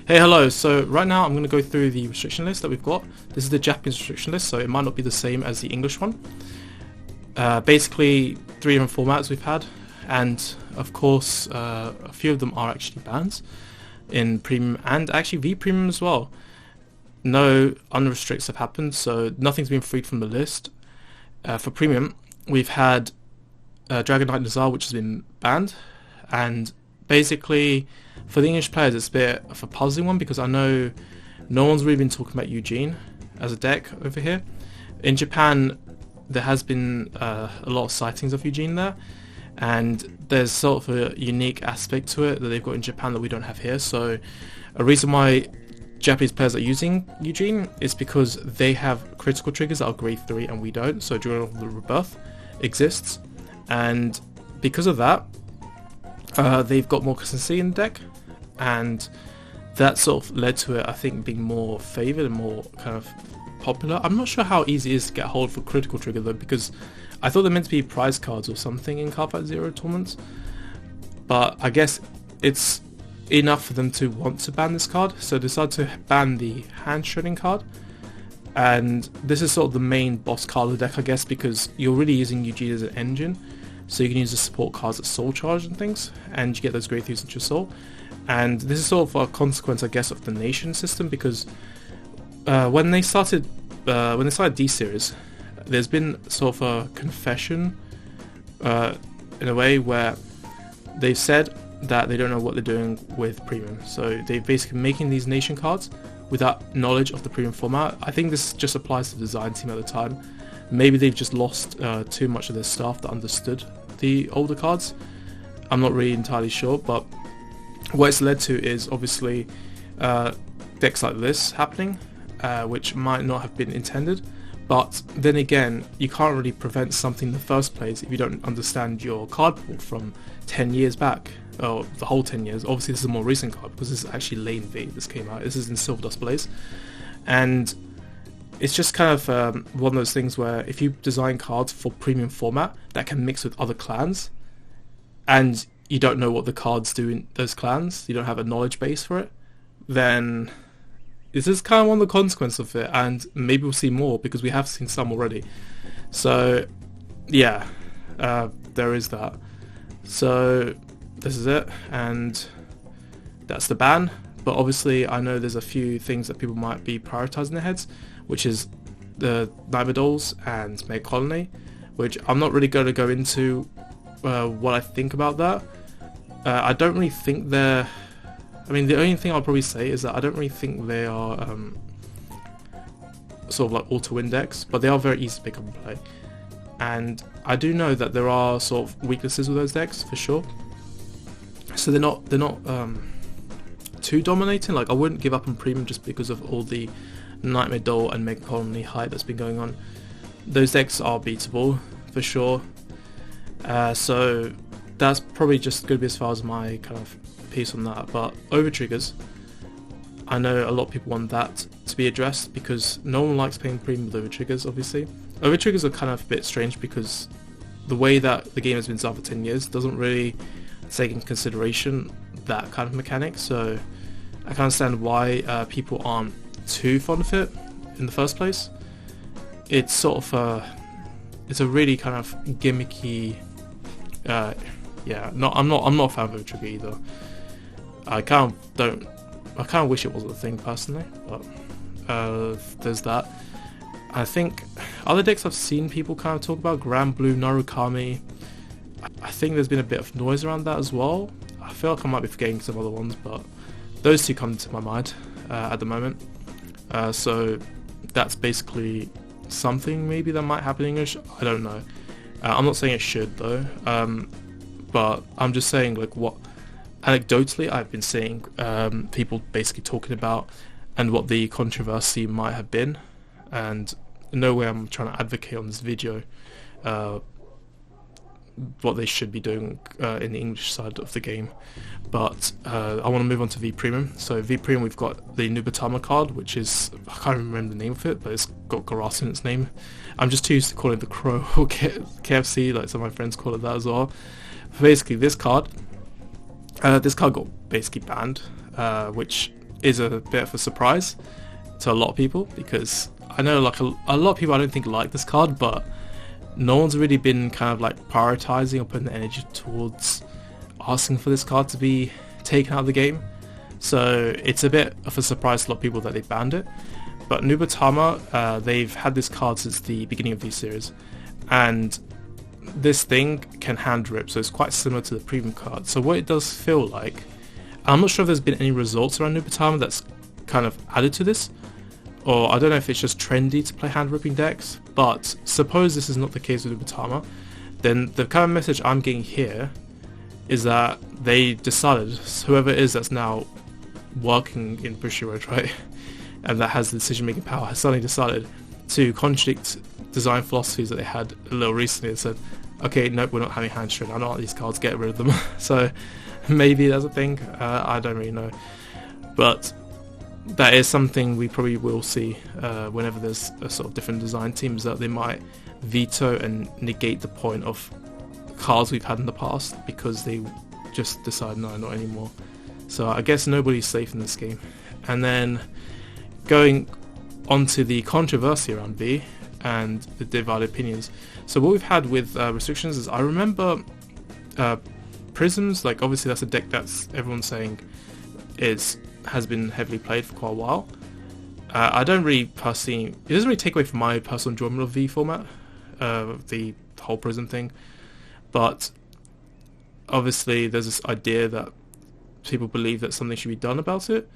Hey, hello. So right now I'm going to go through the restriction list that we've got. This is the Japanese restriction list, so it might not be the same as the English one. Basically, 3 different formats we've had, and of course, a few of them are actually bans in Premium and actually V Premium as well. No unrestricts have happened, so nothing's been freed from the list. For Premium, we've had Dragon Knight Nazar, which has been banned, and basically for the English players it's a bit of a puzzling one because I know no one's really been talking about Eugene as a deck over here. In Japan there has been a lot of sightings of Eugene there, and there's sort of a unique aspect to it that they've got in Japan that we don't have here. So a reason why Japanese players are using Eugene is because they have critical triggers that are grade 3 and we don't. So Journal of the Rebirth exists, and because of that they've got more consistency in the deck, and that sort of led to it, I think, being more favoured and more kind of popular. I'm not sure how easy it is to get hold for critical trigger though, because I thought they're meant to be prize cards or something in Cardfight Zero tournaments, but I guess it's enough for them to want to ban this card, so they decided to ban the hand shredding card. And this is sort of the main boss card of the deck, I guess, because you're really using Eugene as an engine, so you can use the support cards at Soul Charge and things, and you get those grade 3s into your soul. And this is sort of a consequence, I guess, of the nation system, because when they started D series, there's been sort of a confession in a way where they've said that they don't know what they're doing with Premium. So they're basically making these nation cards without knowledge of the Premium format. I think this just applies to the design team at the time. Maybe they've just lost too much of their staff that understood the older cards. I'm not really entirely sure, but what it's led to is obviously decks like this happening, which might not have been intended. But then again, you can't really prevent something in the first place if you don't understand your card pool from 10 years back, or the whole 10 years. Obviously this is a more recent card because this is actually Lane V, this came out. This is in Silver Dust Blaze. And it's just kind of one of those things where if you design cards for Premium format that can mix with other clans, and you don't know what the cards do in those clans, you don't have a knowledge base for it, then this is kind of one of the consequences of it, and maybe we'll see more because we have seen some already. So yeah, there is that. So this is it, and that's the ban. But obviously I know there's a few things that people might be prioritizing in their heads, which is the Nightmare Dolls and Mega Colony, which I'm not really going to go into what I think about that. I don't really think they're... I mean, the only thing I'll probably say is that I don't really think they are sort of like auto-win decks, but they are very easy to pick up and play. And I do know that there are sort of weaknesses with those decks, for sure. So they're not too dominating. Like, I wouldn't give up on Premium just because of all the Nightmare Doll and Mega Colony hype that's been going on. Those decks are beatable, for sure. So that's probably just going to be as far as my kind of piece on that. But over triggers, I know a lot of people want that to be addressed because no one likes playing Premium with over triggers, obviously. Over triggers are kind of a bit strange because the way that the game has been designed for 10 years doesn't really take into consideration that kind of mechanic, so I can understand why people aren't too fond of it in the first place. It's sort of it's a really kind of gimmicky yeah, I'm not a fan of over trigger either. I kind of wish it wasn't a thing personally, but there's that. I think other decks I've seen people kind of talk about, Grand Blue, Narukami, I think there's been a bit of noise around that as well. I feel like I might be forgetting some other ones, but those two come to my mind at the moment. So that's basically something maybe that might happen in English, I don't know. I'm not saying it should though, but I'm just saying like what anecdotally I've been seeing people basically talking about and what the controversy might have been, and no way I'm trying to advocate on this video what they should be doing in the English side of the game. But I want to move on to V Premium. So V Premium, we've got the Nubatama card, which is, I can't remember the name of it, but it's got grass in its name. I'm just too used to calling it the Crow or KFC, like some of my friends call it that as well. Basically, this card got basically banned, which is a bit of a surprise to a lot of people, because I know like a lot of people I don't think like this card, but no one's really been kind of like prioritizing or putting the energy towards asking for this card to be taken out of the game. So it's a bit of a surprise to a lot of people that they banned it. But Nubatama, they've had this card since the beginning of the series, and this thing can hand rip, so it's quite similar to the premium card. So what it does feel like, I'm not sure if there's been any results around Nubatama that's kind of added to this, or I don't know if it's just trendy to play hand ripping decks, but suppose this is not the case with Nubatama, then the kind of message I'm getting here is that they decided, whoever it is that's now working in Bushiroad, right, and that has the decision making power, has suddenly decided to contradict design philosophies that they had a little recently and said, okay, nope, we're not having hand strength, I don't like these cards, get rid of them. So maybe that's a thing, I don't really know, but that is something we probably will see whenever there's a sort of different design teams, that they might veto and negate the point of cards we've had in the past because they just decide no, not anymore. So I guess nobody's safe in this game. And then going on to the controversy around V and the divided opinions. So what we've had with restrictions is, I remember Prisms, like obviously that's a deck that's everyone's saying has been heavily played for quite a while. I don't really personally, it doesn't really take away from my personal enjoyment of V format, the whole Prism thing, but obviously there's this idea that people believe that something should be done about it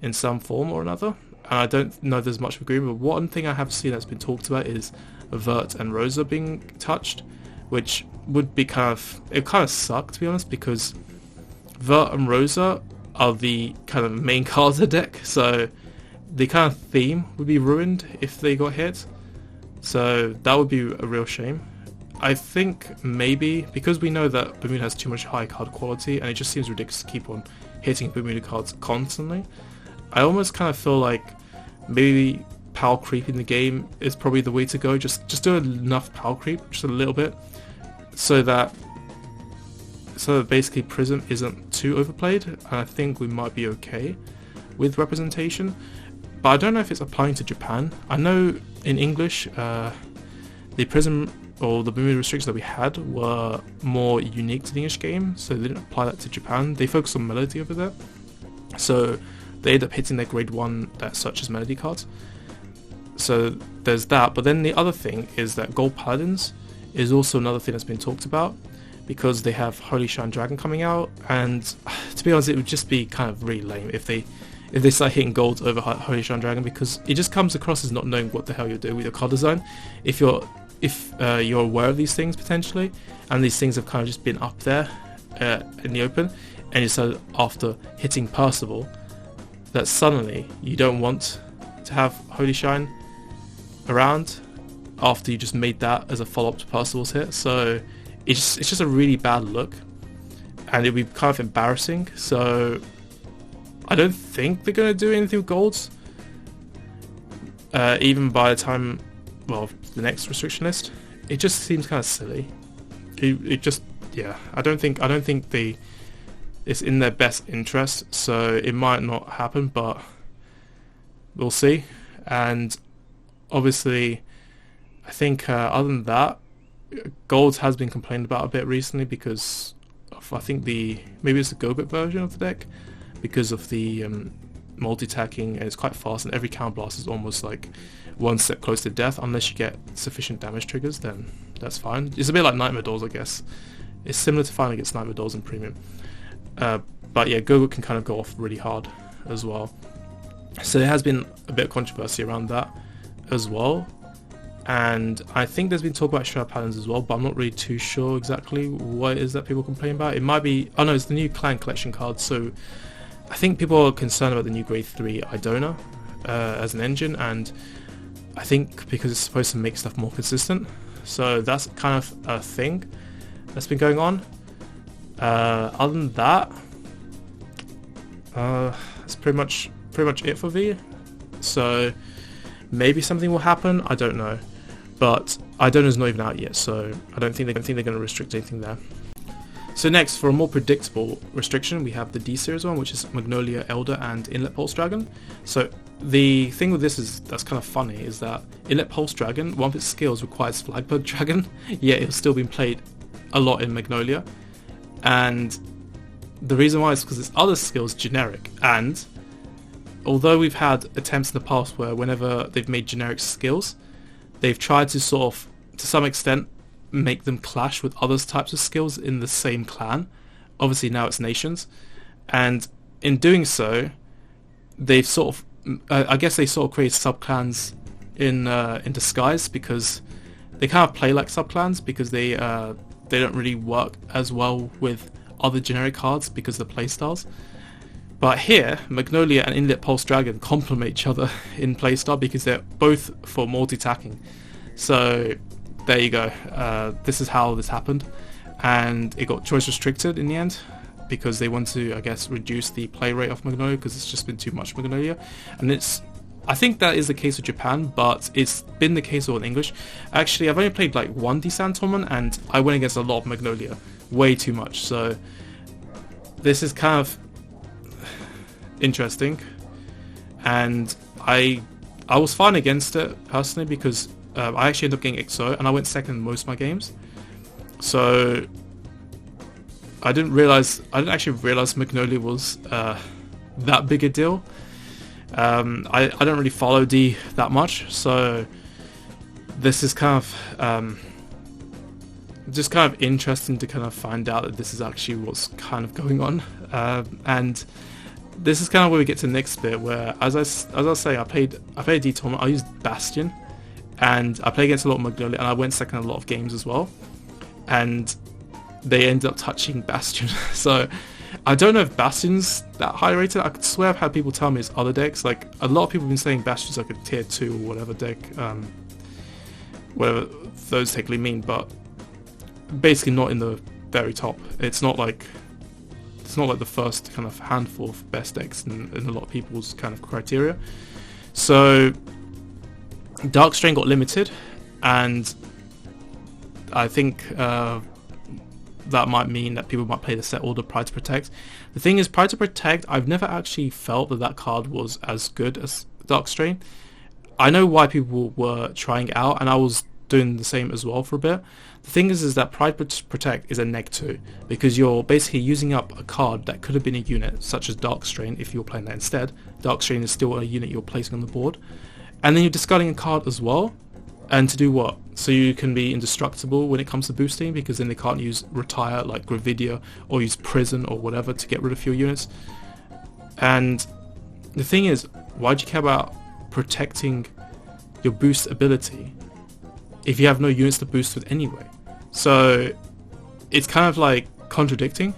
in some form or another. I don't know if there's much agreement, but one thing I have seen that's been talked about is Vert and Rosa being touched, which would be it kind of suck, to be honest, because Vert and Rosa are the kind of main cards of the deck, so the kind of theme would be ruined if they got hit, so that would be a real shame. I think maybe because we know that Bermuda has too much high card quality and it just seems ridiculous to keep on hitting Bermuda cards constantly, I almost kind of feel like maybe power creep in the game is probably the way to go. Just do enough power creep, just a little bit, so that basically Prism isn't too overplayed, and I think we might be okay with representation. But I don't know if it's applying to Japan. I know in English the Prism or the Bermuda restrictions that we had were more unique to the English game, so they didn't apply that to Japan. They focused on melody over there, so they end up hitting their grade 1 that such as melody cards. So there's that. But then the other thing is that Gold Paladins is also another thing that's been talked about, because they have Holy Shine Dragon coming out, and to be honest, it would just be kind of really lame if they start hitting gold over Holy Shine Dragon, because it just comes across as not knowing what the hell you're doing with your card design. If you're aware of these things potentially, and these things have kind of just been up there in the open, and you decided after hitting Percival that suddenly you don't want to have Holy Shine around after you just made that as a follow-up to Percival's hit, so it's just a really bad look, and it'd be kind of embarrassing. So I don't think they're going to do anything with golds, even by the time, well, the next restriction list. It just seems kind of silly. It just, yeah, I don't think it's in their best interest, so it might not happen, but we'll see. And obviously, I think other than that, Gold has been complained about a bit recently because of, I think maybe it's the Go-Go version of the deck, because of the multi-attacking, and it's quite fast, and every counter blast is almost like one step close to death. Unless you get sufficient damage triggers, then that's fine. It's a bit like Nightmare Doors, I guess. It's similar to fighting against Nightmare Doors in Premium. But yeah, Go-Go can kind of go off really hard as well. So there has been a bit of controversy around that as well. And I think there's been talk about Shroud Paladins as well, but I'm not really too sure exactly what it is that people complain about. It might be, oh no, it's the new Clan Collection card, so I think people are concerned about the new Grade 3 Idona as an engine, and I think because it's supposed to make stuff more consistent, so that's kind of a thing that's been going on. Other than that, that's pretty much it for V. So maybe something will happen, I don't know. But Idona's not even out yet, so I don't think they're going to restrict anything there. So next, for a more predictable restriction, we have the D series one, which is Magnolia, Elder, and Inlet Pulse Dragon. So the thing with this is that's kind of funny is that Inlet Pulse Dragon, one of its skills requires Flagbird Dragon, yet it's still been played a lot in Magnolia, and the reason why is because its other skills generic. And although we've had attempts in the past where whenever they've made generic skills, they've tried to sort of, to some extent, make them clash with other types of skills in the same clan. Obviously now it's nations, and in doing so they've sort of I guess they sort of create sub-clans in disguise, because they kind of play like sub-clans because they don't really work as well with other generic cards because of the playstyles. But here, Magnolia and Inlet Pulse Dragon complement each other in playstyle because they're both for multi-attacking. So there you go. This is how this happened, and it got choice restricted in the end because they want to, I guess, reduce the play rate of Magnolia because it's just been too much Magnolia. And I think that is the case with Japan, but it's been the case with English. Actually, I've only played like one D-San tournament, and I went against a lot of Magnolia, way too much. So this is kind of interesting, and I was fine against it personally because I actually ended up getting XO, and I went second in most of my games. So I didn't actually realize Magnolia was that big a deal. I don't really follow D that much, so this is kind of just kind of interesting to kind of find out that this is actually what's kind of going on. And this is kind of where we get to the next bit, where as I was saying, I played a D tournament. I used Bastion, and I played against a lot of Magnolia, and I went second in a lot of games as well, and they ended up touching Bastion. So I don't know if Bastion's that high rated. I could swear I've had people tell me it's other decks. Like a lot of people have been saying Bastion's like a tier 2 or whatever deck, whatever those technically mean, but basically not in the very top. It's not like the first kind of handful of best decks in a lot of people's kind of criteria. So Dark Strain got limited, and I think that might mean that people might play the set order Pride to Protect. The thing is, Pride to Protect, I've never actually felt that card was as good as Dark Strain. I know why people were trying it out, and I was doing the same as well for a bit. The thing is that Pride to Protect is a neg 2, because you're basically using up a card that could have been a unit, such as Dark Strain if you were playing that instead. Dark Strain is still a unit you're placing on the board. And then you're discarding a card as well. And to do what? So you can be indestructible when it comes to boosting, because then they can't use Retire like Gravidia or use Prison or whatever to get rid of your units. And the thing is, why do you care about protecting your boost ability if you have no units to boost with anyway? So it's kind of like contradicting.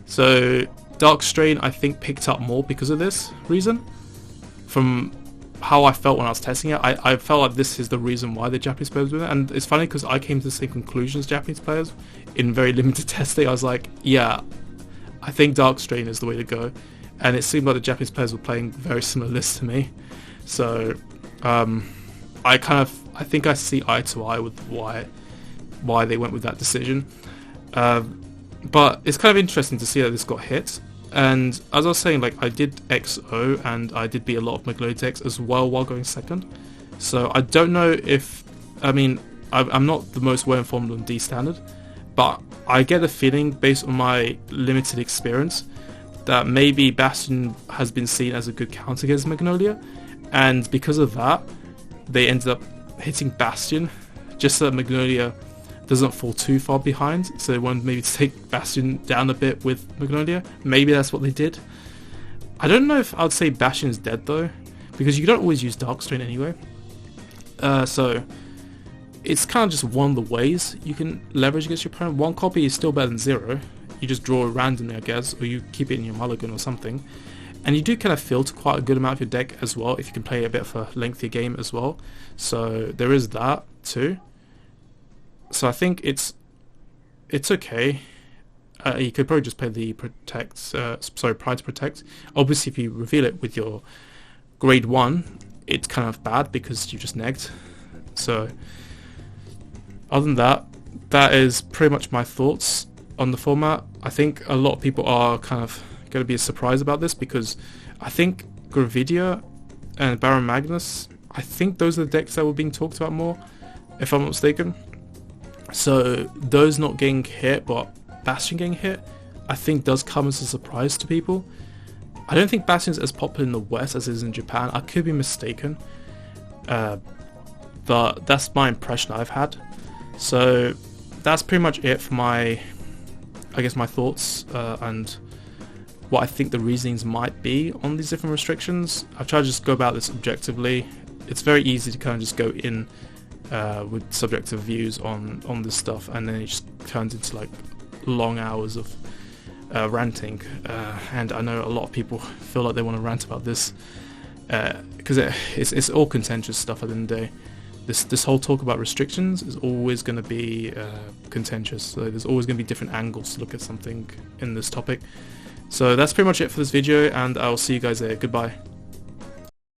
So Dark Strain, I think, picked up more because of this reason. From how I felt when I was testing it, I felt like this is the reason why the Japanese players were doing it. And it's funny because I came to the same conclusion as Japanese players in very limited testing. I was like, yeah, I think Dark Strain is the way to go. And it seemed like the Japanese players were playing very similar lists to me. So I think I see eye to eye with why they went with that decision. But it's kind of interesting to see that this got hit. And as I was saying, like, I did XO and I did beat a lot of Magnolia decks as well while going second. So I don't know if, I mean, I'm not the most well informed on D standard, but I get a feeling based on my limited experience that maybe Bastion has been seen as a good counter against Magnolia, and because of that they ended up hitting Bastion just so that Magnolia doesn't fall too far behind, so they wanted maybe to take Bastion down a bit with Magnolia. Maybe that's what they did. I don't know if I would say Bastion is dead though, because you don't always use Dark Strain anyway. So it's kind of just one of the ways you can leverage against your opponent. One copy is still better than 0. You just draw it randomly, I guess, or you keep it in your mulligan or something. And you do kind of filter quite a good amount of your deck as well if you can play a bit of a lengthier game as well. So there is that too. So I think it's okay. You could probably just play the Pride to Protect. Obviously, if you reveal it with your grade 1, it's kind of bad because you just negged. So other than that, that is pretty much my thoughts on the format. I think a lot of people are kind of going to be surprised about this, because I think Gravidia and Baron Magnus, I think those are the decks that were being talked about more, if I'm not mistaken. So those not getting hit, but Bastion getting hit, I think does come as a surprise to people. I don't think Bastion is as popular in the West as it is in Japan. I could be mistaken, but that's my impression I've had. So that's pretty much it for my thoughts and what I think the reasonings might be on these different restrictions. I've tried to just go about this objectively. It's very easy to kind of just go in with subjective views on this stuff, and then it just turns into like long hours of ranting, and I know a lot of people feel like they want to rant about this because it's all contentious stuff at the end of the day. This whole talk about restrictions is always going to be contentious, so there's always going to be different angles to look at something in this topic. So that's pretty much it for this video, and I'll see you guys there. Goodbye.